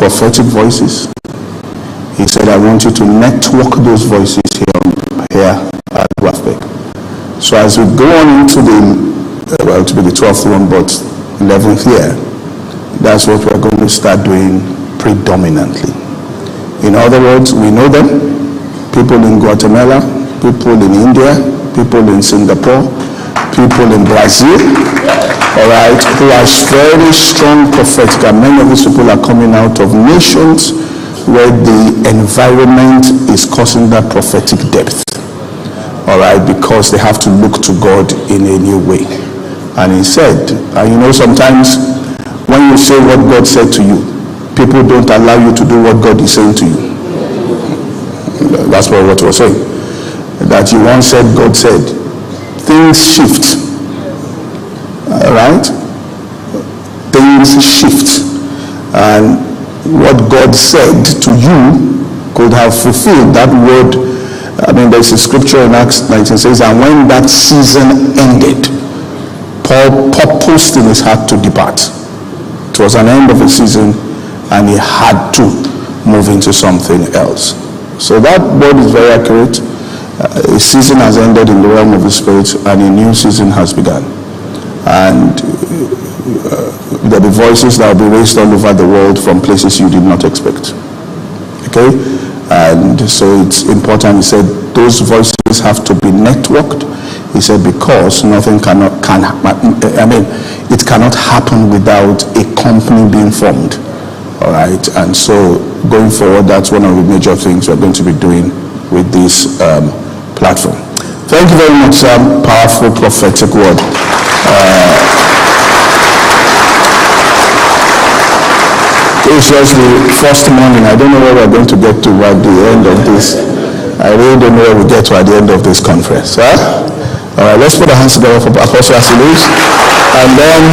prophetic voices. He said, I want you to network those voices here at Wafbec. So as we go on into to be the 12th one, but 11th year, that's what we're going to start doing predominantly. In other words, we know them. People in Guatemala, people in India, people in Singapore, people in Brazil, all right, who are very strong prophetic, and many of these people are coming out of nations where the environment is causing that prophetic depth, all right, because they have to look to God in a new way. And he said, and you know, sometimes when you say what God said to you, people don't allow you to do what God is saying to you. That's what we're saying. That you once said, God said, things shift. All right? Things shift. And what God said to you could have fulfilled that word. I mean, there's a scripture in Acts 19 says, and when that season ended, Paul purposed in his heart to depart. It was an end of a season, and he had to move into something else. So that word is very accurate. A season has ended in the realm of the spirit, and a new season has begun. And there'll be voices that will be raised all over the world from places you did not expect. Okay? And so it's important. He said those voices have to be networked. He said because nothing it cannot happen without a company being formed. All right, and so going forward, that's one of the major things we're going to be doing with this platform. Thank you very much, Sam. Powerful prophetic word. It's just the first morning. I don't know where we're going to get to at the end of this. I really don't know where we get to at the end of this conference. Huh? All right, let's put our hands together for Apostle as he leaves. And then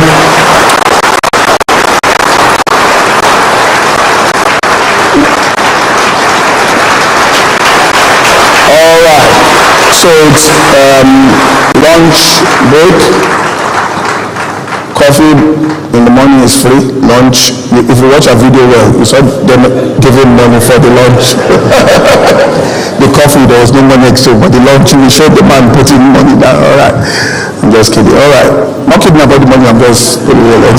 so it's lunch break. Coffee in the morning is free. Lunch, if you watch a video well, you saw them giving money for the lunch. The coffee, there was no money exchange, but the lunch, we showed the man putting money down. All right, I'm just kidding. All right, not kidding about the money, I'm just putting it on.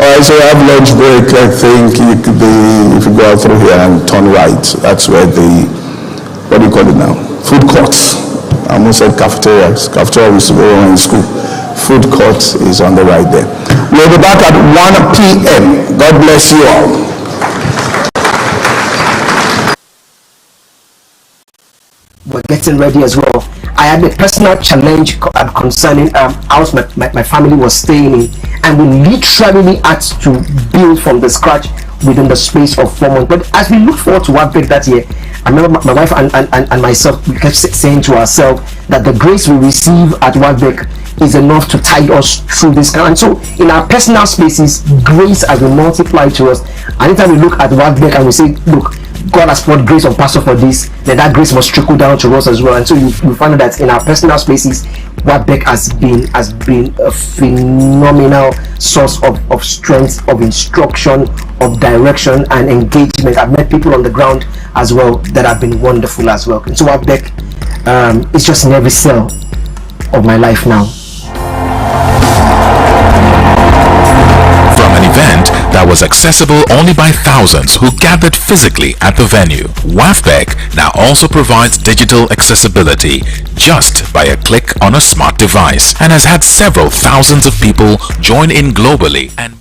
All right, so you have lunch break. I think if you go out through here and turn right, that's where what do you call it now? Food courts. I almost said cafeterias. Cafeteria is in school. Food court is on the right there. We'll be back at 1 p.m. God bless you all. We're getting ready as well. I had a personal challenge concerning house my family was staying in, and we literally had to build from the scratch within the space of 4 months. But as we look forward to Wafbec that year, I remember my wife and myself, we kept saying to ourselves that the grace we receive at Wafbec is enough to tide us through this. And so in our personal spaces, grace has been multiplied to us. Anytime we look at Wafbec and we say, look, God has poured grace on pastor for this, then that grace must trickle down to us as well. And so you find that in our personal spaces, Wafbec has been a phenomenal source of strength, of instruction, of direction and engagement. I've met people on the ground as well that have been wonderful as well. And so Wafbec is just in every cell of my life now. From an event that was accessible only by thousands who gathered physically at the venue, Wafbec now also provides digital accessibility just by a click on a smart device and has had several thousands of people join in globally and